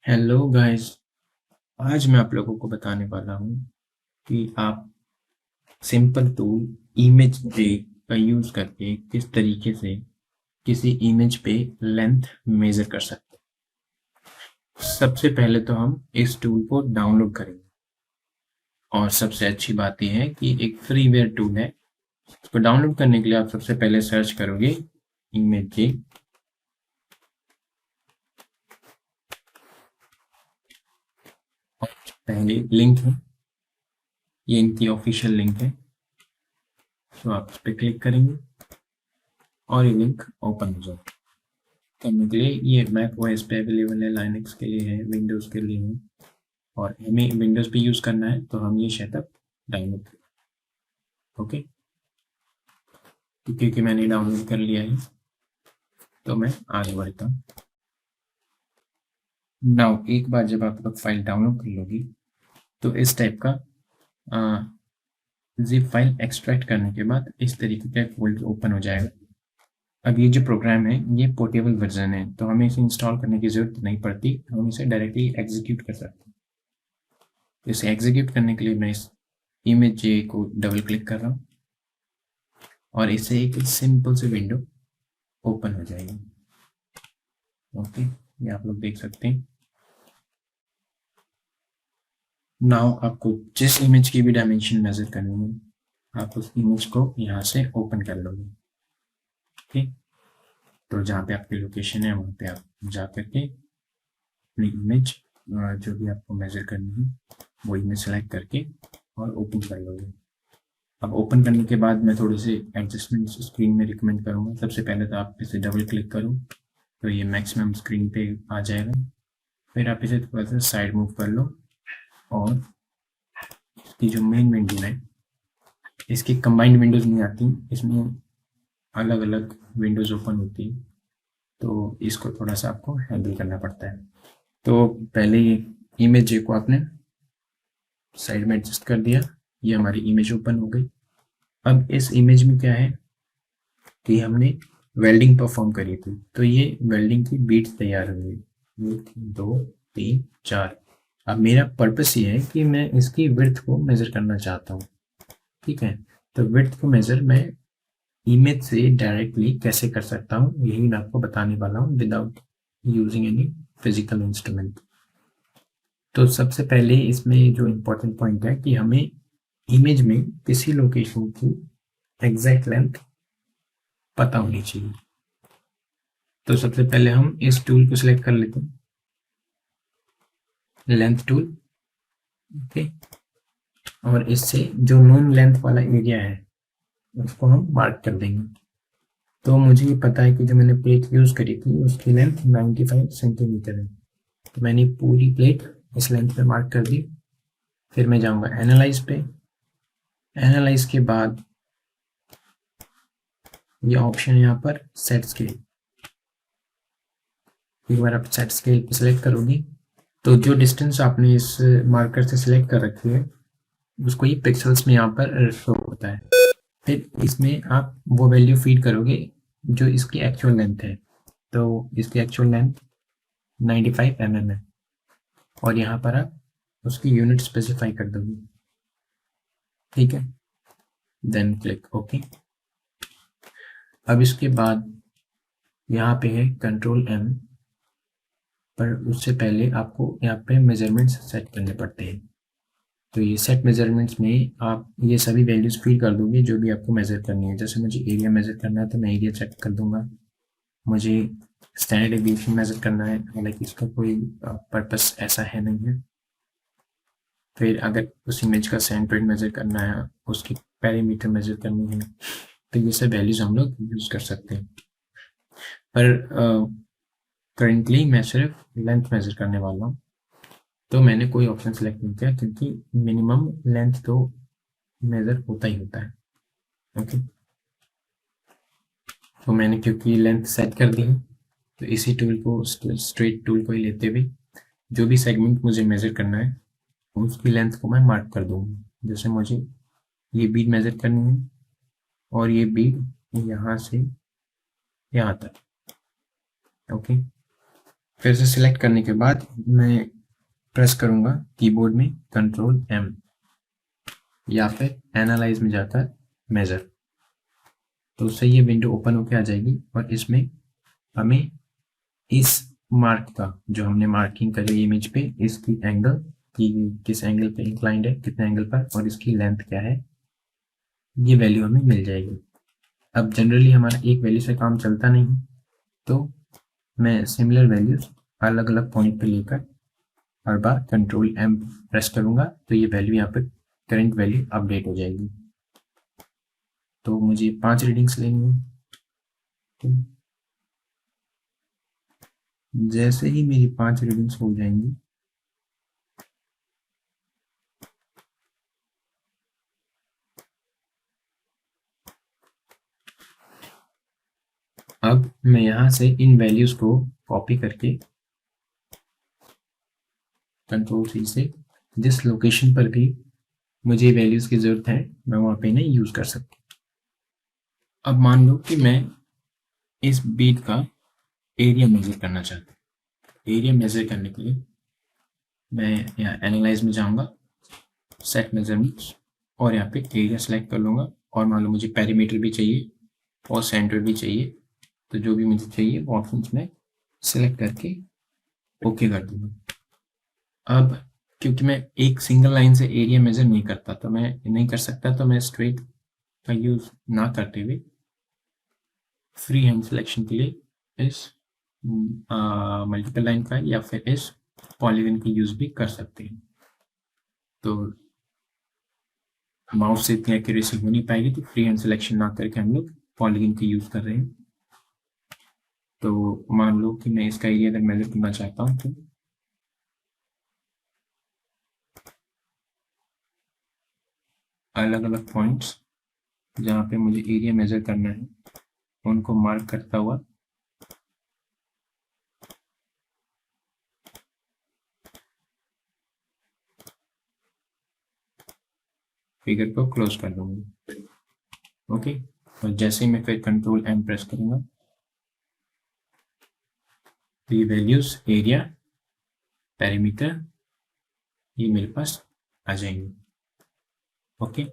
Hello guys. आज मैं आप लोगों को बताने वाला हूँ कि आप सिंपल टूल इमेज जे का यूज़ करके किस तरीके से किसी इमेज पे लेंथ मेज़र कर सकते हैं। सबसे पहले तो हम इस टूल को डाउनलोड करेंगे और सबसे अच्छी बात यह है कि एक फ्रीवेयर टूल है। इसको डाउनलोड करने के लिए आप सबसे पहले सर्च करोगे इमेज जे और पहले लिंक है, ये इनकी ऑफिशियल लिंक है, तो आप इस पर क्लिक करेंगे और ये लिंक ओपन हो जाएगा। करने के लिए ये मैक ओएस पे अवेलेबल है, लाइनक्स के लिए है, विंडोज़ के लिए है और हमें विंडोज़ पे यूज़ करना है तो हम ये सेटअप डाउनलोड करें। ओके, तो क्योंकि मैंने डाउनलोड कर लिया है तो मैं आगे बढ़ता हूँ। नाउ एक बार जब आप लोग फाइल डाउनलोड कर लोगी तो इस टाइप का जिप फाइल एक्सट्रैक्ट करने के बाद इस तरीके का एक फोल्डर ओपन हो जाएगा। अब ये जो प्रोग्राम है ये पोर्टेबल वर्जन है तो हमें इसे इंस्टॉल करने की ज़रूरत नहीं पड़ती, हम इसे डायरेक्टली एग्जीक्यूट कर सकते हैं। इसे एग्जीक्यूट करने के लिए मैं इस इमेज जे को डबल क्लिक कर रहा हूँ और इससे एक सिंपल सी विंडो ओपन हो जाएगी। ओके, ये आप लोग देख सकते हैं। नाउ आपको जिस इमेज की भी डायमेंशन मेजर करनी है आप उस इमेज को यहाँ से ओपन कर लोगे। ओके, तो जहाँ पे आपकी लोकेशन है वहाँ पे आप जा करके अपनी इमेज जो भी आपको मेजर करनी है वो इमेज सेलेक्ट करके और ओपन कर लोगे। अब ओपन करने के बाद मैं थोड़ी सी एडजस्टमेंट स्क्रीन में रिकमेंड करूँगा। सबसे पहले तो आप इसे डबल क्लिक करो तो ये मैक्सिमम स्क्रीन पे आ जाएगा। फिर आप इसे थोड़ा सा साइड मूव कर लो और इसकी जो मेन विंडो है, इसकी कंबाइंड विंडोज़ नहीं आती, इसमें अलग अलग विंडोज़ ओपन होती है तो इसको थोड़ा सा आपको हैंडल करना पड़ता है। तो पहले ये इमेज जे को आपने साइड में एडजस्ट कर दिया, ये हमारी इमेज ओपन हो गई। अब इस इमेज में क्या है कि हमने वेल्डिंग परफॉर्म करी थी तो ये वेल्डिंग की बीट्स तैयार हुई, 1 2 3 4। अब मेरा पर्पस ये है कि मैं इसकी विड्थ को मेज़र करना चाहता हूँ। ठीक है, तो विड्थ को मेज़र मैं इमेज से डायरेक्टली कैसे कर सकता हूँ यही मैं आपको बताने वाला हूँ without using any physical instrument. तो सबसे पहले इसमें जो इम्पोर्टेंट पॉइंट है कि हमें इमेज में किसी लोकेशन की एग्जैक्ट लेंथ पता होनी चाहिए। तो सबसे पहले हम इस टूल को सिलेक्ट कर लेते हैं, लेंथ टूल। ओके, और इससे जो नॉन लेंथ वाला एरिया है उसको हम मार्क कर देंगे। तो मुझे ये पता है कि जो मैंने प्लेट यूज़ करी थी उसकी लेंथ 95 सेंटीमीटर है, तो मैंने पूरी प्लेट इस लेंथ पे मार्क कर दी। फिर मैं जाऊंगा एनालाइज पे। एनालाइज के बाद ये ऑप्शन है यहाँ पर सेट स्केल। एक बार आप सेट स्केल पे सिलेक्ट करोगी तो जो डिस्टेंस आपने इस मार्कर से सिलेक्ट कर रखी है उसको ये पिक्सल्स में यहाँ पर शो होता है। फिर इसमें आप वो वैल्यू फीड करोगे जो इसकी एक्चुअल लेंथ है। तो इसकी एक्चुअल लेंथ 95 mm है और यहाँ पर आप उसकी यूनिट स्पेसिफाई कर दोगे। ठीक है, देन क्लिक ओके। अब इसके बाद यहाँ पे है कंट्रोल M, पर उससे पहले आपको यहाँ पे मेजरमेंट्स सेट करने पड़ते हैं। तो ये सेट मेजरमेंट्स में आप ये सभी वैल्यूज़ फीड कर दोगे जो भी आपको मेज़र करनी है। जैसे मुझे एरिया मेज़र करना है तो मैं एरिया सेट कर दूंगा। मुझे स्टैंडर्ड डेविएशन मेज़र करना है, हालांकि इसका कोई पर्पस ऐसा है नहीं है। फिर अगर उस इमेज का सेंटर मेज़र करना है, उसकी पैरामीटर मेज़र करनी है, तो ये सब वैल्यूज़ हम लोग यूज़ कर सकते हैं। पर करेंटली मैं सिर्फ लेंथ मेज़र करने वाला हूँ तो मैंने कोई ऑप्शन सेलेक्ट नहीं किया क्योंकि मिनिमम लेंथ तो मेज़र होता ही होता है। ओके, तो मैंने क्योंकि लेंथ सेट कर दी है तो इसी टूल को स्ट्रेट टूल को ही लेते हुए जो भी सेगमेंट मुझे मेज़र करना है उसकी लेंथ को मैं मार्क कर दूंगा। जैसे मुझे ये बीट मेज़र करनी है और ये बीट यहाँ से यहाँ तक। ओके, फिर से सिलेक्ट करने के बाद मैं प्रेस करूंगा कीबोर्ड में Ctrl+M या फिर एनालाइज में जाकर मेजर, तो उससे ये विंडो ओपन होकर आ जाएगी और इसमें हमें इस मार्क का जो हमने मार्किंग करी इमेज पे, इसकी एंगल की किस एंगल पे इंक्लाइंड है, कितने एंगल पर, और इसकी लेंथ क्या है, ये वैल्यू हमें मिल जाएगी। अब जनरली हमारा एक वैल्यू से काम चलता नहीं, तो मैं सिमिलर वैल्यूज अलग अलग पॉइंट पे लेकर हर बार Ctrl+M प्रेस करूंगा तो ये वैल्यू यहाँ पे करंट वैल्यू अपडेट हो जाएगी। तो मुझे 5 रीडिंग्स लेनी है। तो जैसे ही मेरी 5 रीडिंग्स हो जाएंगी, अब मैं यहाँ से इन वैल्यूज को कॉपी करके Ctrl+C से जिस लोकेशन पर भी मुझे वैल्यूज की जरूरत है मैं वहाँ पे इन्हें यूज कर सकती हूँ। अब मान लो कि मैं इस बीट का एरिया मेजर करना चाहता हूँ। एरिया मेजर करने के लिए मैं यहाँ एनालाइज में जाऊँगा, सेट मेजरमेंट्स, और यहाँ पे एरिया सेलेक्ट कर लूँगा। और मान लो मुझे पेरीमीटर भी चाहिए और सेंटर भी चाहिए, तो जो भी मुझे चाहिए वो ऑप्शंस में सेलेक्ट करके ओके कर दूँगा। अब क्योंकि मैं एक सिंगल लाइन से एरिया मेजर नहीं करता, तो मैं नहीं कर सकता, तो मैं स्ट्रेट का यूज ना करते हुए फ्री हैंड सिलेक्शन के लिए इस मल्टीपल लाइन का या फिर इस पॉलीगन का यूज भी कर सकते हैं। तो माउस से इतनी एक्यूरेसी हो नहीं पाएगी, तो फ्री हैंड सिलेक्शन ना करके हम लोग पॉलीगन का यूज कर रहे हैं। तो मान लो कि मैं इसका एरिया अगर मेजर करना चाहता हूँ, तो अलग अलग पॉइंट्स जहाँ पे मुझे एरिया मेजर करना है उनको मार्क करता हुआ फिगर को क्लोज कर दूंगा। ओके, और जैसे ही मैं फिर Ctrl+M प्रेस करूंगा तो ये वैल्यूज एरिया, पेरीमीटर, ये मेरे पास आ जाएंगे। ओके।